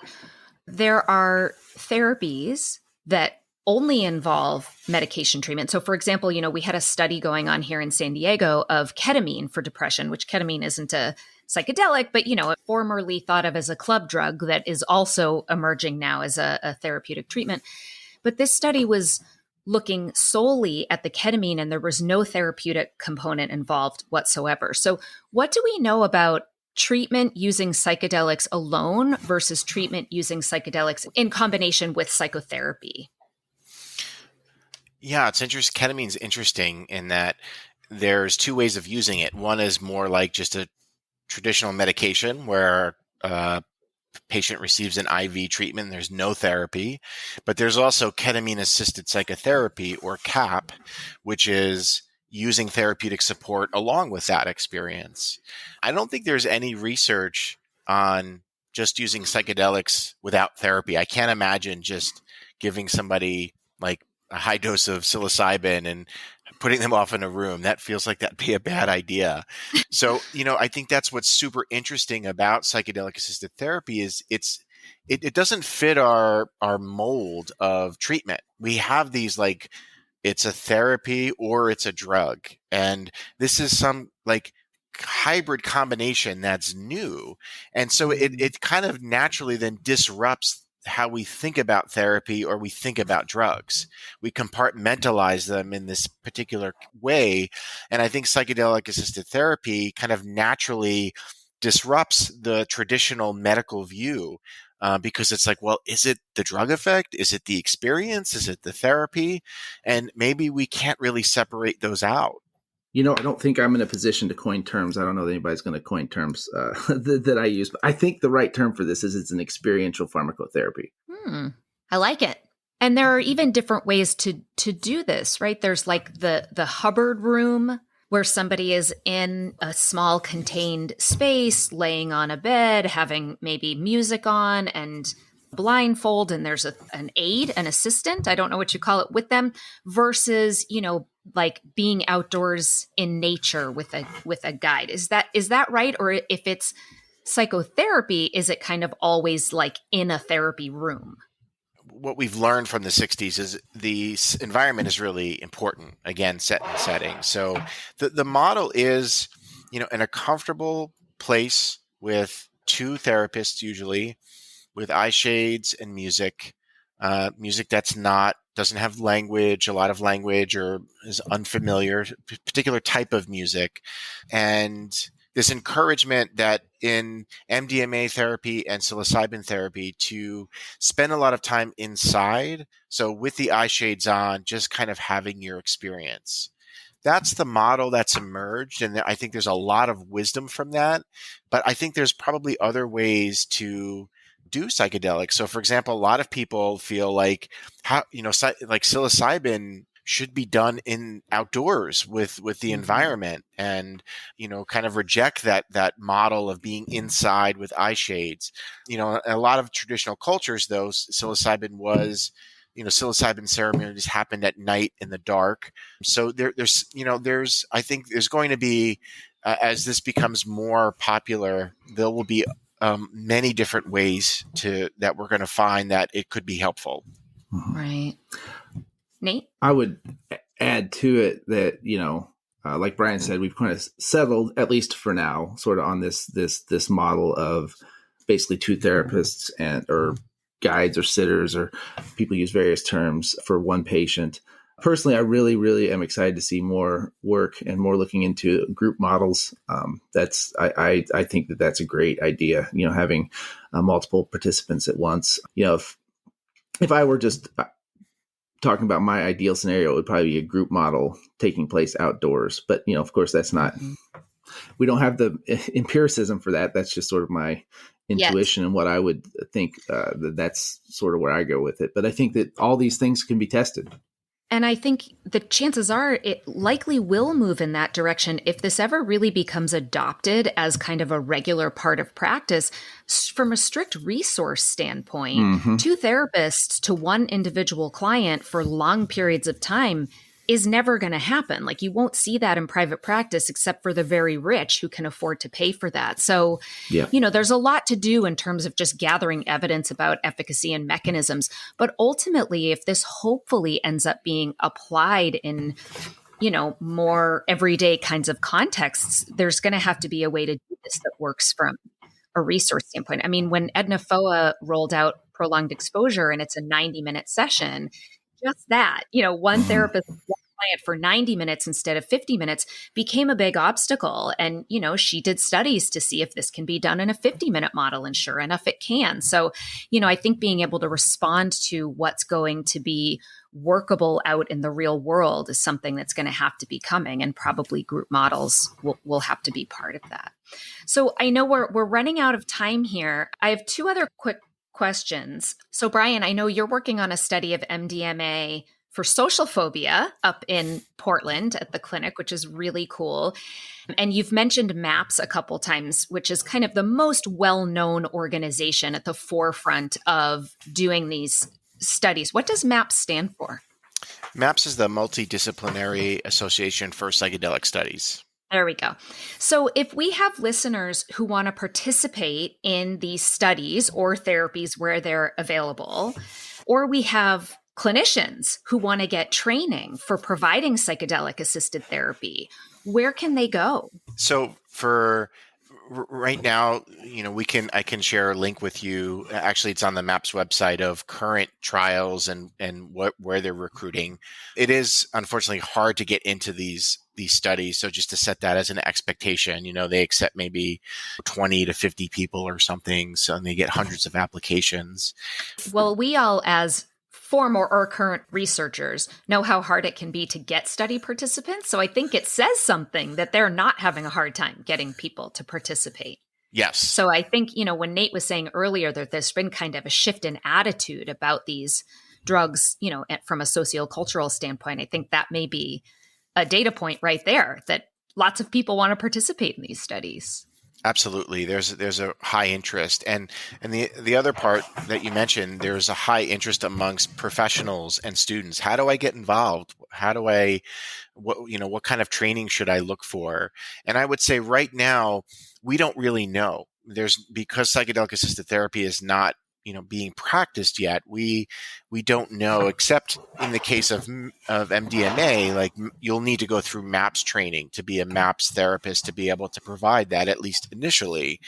there are therapies that only involve medication treatment. So for example, we had a study going on here in San Diego of ketamine for depression, which ketamine isn't a psychedelic, but, formerly thought of as a club drug that is also emerging now as a therapeutic treatment. But this study was looking solely at the ketamine, and there was no therapeutic component involved whatsoever. So what do we know about treatment using psychedelics alone versus treatment using psychedelics in combination with psychotherapy? Yeah, it's interesting. Ketamine's interesting in that there's two ways of using it. One is more like just a traditional medication where patient receives an IV treatment. There's no therapy, but there's also ketamine-assisted psychotherapy, or CAP, which is using therapeutic support along with that experience. I don't think there's any research on just using psychedelics without therapy. I can't imagine just giving somebody like a high dose of psilocybin and putting them off in a room. That feels like that'd be a bad idea. So, I think that's what's super interesting about psychedelic assisted therapy is it doesn't fit our mold of treatment. We have these like, it's a therapy or it's a drug. And this is some like hybrid combination that's new. And so it kind of naturally then disrupts how we think about therapy or we think about drugs. We compartmentalize them in this particular way. And I think psychedelic assisted therapy kind of naturally disrupts the traditional medical view because it's like, well, is it the drug effect? Is it the experience? Is it the therapy? And maybe we can't really separate those out. I don't think I'm in a position to coin terms. I don't know that anybody's going to coin terms that I use, but I think the right term for this is it's an experiential pharmacotherapy. I like it. And there are even different ways to do this, right? There's like the Hubbard room where somebody is in a small contained space, laying on a bed, having maybe music on and blindfold, and there's an aide, an assistant, I don't know what you call it, with them, versus, like being outdoors in nature with a guide. Is that right? Or if it's psychotherapy, is it kind of always like in a therapy room? What we've learned from the 60s is the environment is really important. Again, set and setting. So the model is, in a comfortable place with two therapists, usually with eye shades and music that's doesn't have language, a lot of language, or is unfamiliar, particular type of music. And this encouragement that in MDMA therapy and psilocybin therapy to spend a lot of time inside. So with the eye shades on, just kind of having your experience. That's the model that's emerged. And I think there's a lot of wisdom from that. But I think there's probably other ways to do psychedelics. So for example, a lot of people feel like like psilocybin should be done in outdoors with the environment and, kind of reject that model of being inside with eye shades. A lot of traditional cultures, though, psilocybin ceremonies happened at night in the dark. So I think there's going to be, as this becomes more popular, there will be many different ways that we're going to find that it could be helpful. Right. Nate? I would add to it that, like Brian said, we've kind of settled, at least for now, sort of on this model of basically two therapists or guides or sitters, or people use various terms for one patient. Personally, I really, really am excited to see more work and more looking into group models. I think that's a great idea. Having multiple participants at once. If I were just talking about my ideal scenario, it would probably be a group model taking place outdoors. But of course, that's not. We don't have the empiricism for that. That's just sort of my intuition and what I would think. That's sort of where I go with it. But I think that all these things can be tested. And I think the chances are it likely will move in that direction if this ever really becomes adopted as kind of a regular part of practice. From a strict resource standpoint, 2 therapists to 1 individual client for long periods of time is never going to happen. Like, you won't see that in private practice except for the very rich who can afford to pay for that. So, there's a lot to do in terms of just gathering evidence about efficacy and mechanisms. But ultimately, if this hopefully ends up being applied in, more everyday kinds of contexts, there's going to have to be a way to do this that works from a resource standpoint. I mean, when Edna Foa rolled out prolonged exposure and it's a 90-minute session, just that, one therapist, one client for 90 minutes instead of 50 minutes became a big obstacle. And, she did studies to see if this can be done in a 50-minute model. And sure enough, it can. So, I think being able to respond to what's going to be workable out in the real world is something that's going to have to be coming, and probably group models will have to be part of that. So I know we're running out of time here. I have 2 other quick questions. So Brian, I know you're working on a study of MDMA for social phobia up in Portland at the clinic, which is really cool. And you've mentioned MAPS a couple times, which is kind of the most well-known organization at the forefront of doing these studies. What does MAPS stand for? MAPS is the Multidisciplinary Association for Psychedelic Studies. There we go. So if we have listeners who want to participate in these studies or therapies where they're available, or we have clinicians who want to get training for providing psychedelic assisted therapy, where can they go? So for right now, I can share a link with you. Actually, it's on the MAPS website of current trials and where they're recruiting. It is unfortunately hard to get into these studies. So just to set that as an expectation, they accept maybe 20 to 50 people or something. So they get hundreds of applications. Well, we all as former or current researchers know how hard it can be to get study participants. So I think it says something that they're not having a hard time getting people to participate. Yes. So I think, when Nate was saying earlier that there's been kind of a shift in attitude about these drugs, from a sociocultural standpoint, I think that may be a data point right there that lots of people want to participate in these studies. Absolutely. There's a high interest. And the other part that you mentioned, there's a high interest amongst professionals and students. How do I get involved? What kind of training should I look for? And I would say right now, we don't really know. Because psychedelic assisted therapy is not being practiced yet, we don't know, except in the case of MDMA, like you'll need to go through MAPS training to be a MAPS therapist to be able to provide that, at least initially.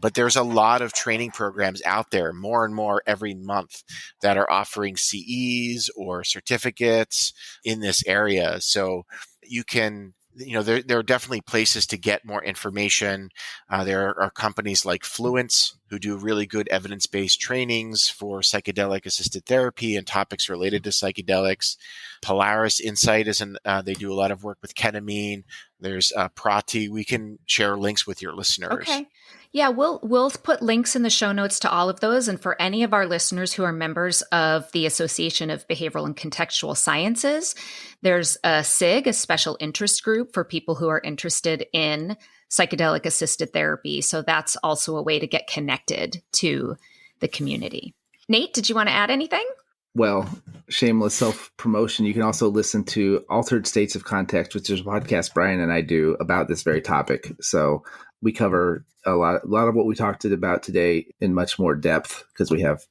But there's a lot of training programs out there, more and more every month, that are offering CEs or certificates in this area. So you can there are definitely places to get more information. There are companies like Fluence who do really good evidence-based trainings for psychedelic assisted therapy and topics related to psychedelics. Polaris Insight they do a lot of work with ketamine. There's Prati. We can share links with your listeners. Okay. Yeah, we'll put links in the show notes to all of those. And for any of our listeners who are members of the Association of Behavioral and Contextual Sciences, there's a SIG, a special interest group for people who are interested in psychedelic assisted therapy. So that's also a way to get connected to the community. Nate, did you want to add anything? Well, shameless self-promotion. You can also listen to Altered States of Context, which is a podcast Brian and I do about this very topic. So we cover a lot of what we talked about today in much more depth because we have,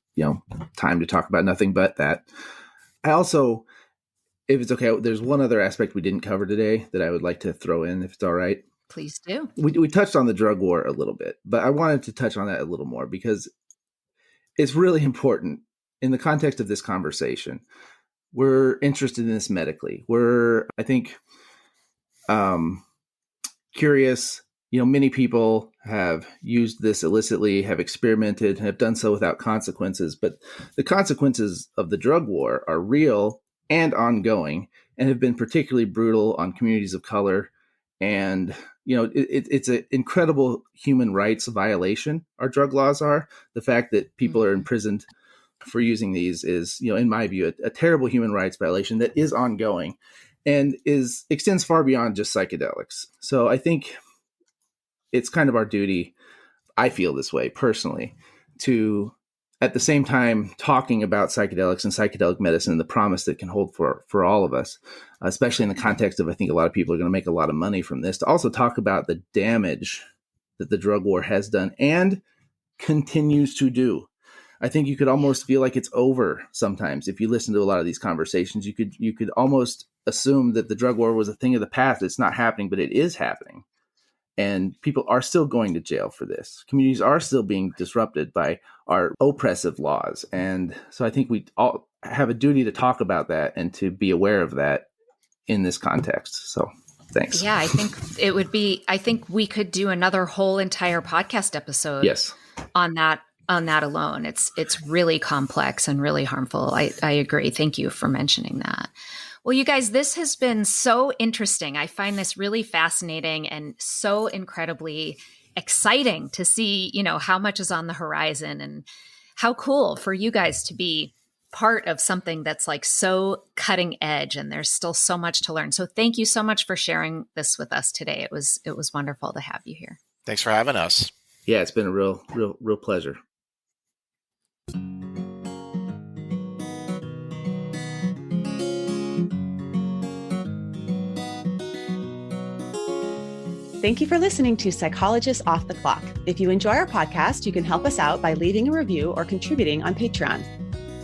time to talk about nothing but that. I also, if it's okay, there's one other aspect we didn't cover today that I would like to throw in, if it's all right. Please do. We touched on the drug war a little bit, but I wanted to touch on that a little more because it's really important in the context of this conversation. We're interested in this medically. We're, I think, curious. Many people have used this illicitly, have experimented, have done so without consequences. But the consequences of the drug war are real and ongoing and have been particularly brutal on communities of color. And, it's an incredible human rights violation, our drug laws are. The fact that people are imprisoned for using these is, in my view, a terrible human rights violation that is ongoing and extends far beyond just psychedelics. So I think it's kind of our duty, I feel this way personally, to at the same time talking about psychedelics and psychedelic medicine and the promise that can hold for all of us, especially in the context of, I think a lot of people are going to make a lot of money from this, to also talk about the damage that the drug war has done and continues to do. I think you could almost feel like it's over sometimes. If you listen to a lot of these conversations, you could almost assume that the drug war was a thing of the past. It's not happening, but it is happening. And people are still going to jail for this. Communities are still being disrupted by our oppressive laws. And so I think we all have a duty to talk about that and to be aware of that in this context. So thanks. Yeah, I think we could do another whole entire podcast episode on that alone. It's really complex and really harmful. I agree. Thank you for mentioning that. Well, you guys, this has been so interesting. I find this really fascinating and so incredibly exciting to see, how much is on the horizon and how cool for you guys to be part of something that's like so cutting edge, and there's still so much to learn. So thank you so much for sharing this with us today. It was wonderful to have you here. Thanks for having us. Yeah, it's been a real pleasure. Thank you for listening to Psychologists Off the Clock. If you enjoy our podcast, you can help us out by leaving a review or contributing on Patreon.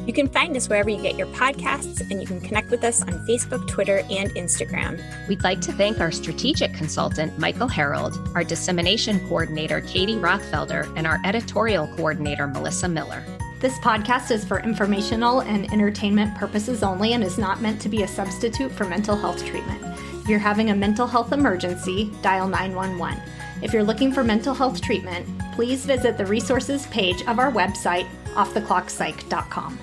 You can find us wherever you get your podcasts, and you can connect with us on Facebook, Twitter, and Instagram. We'd like to thank our strategic consultant, Michael Harold, our dissemination coordinator, Katie Rothfelder, and our editorial coordinator, Melissa Miller. This podcast is for informational and entertainment purposes only and is not meant to be a substitute for mental health treatment. If you're having a mental health emergency, dial 911. If you're looking for mental health treatment, please visit the resources page of our website, offtheclockpsych.com.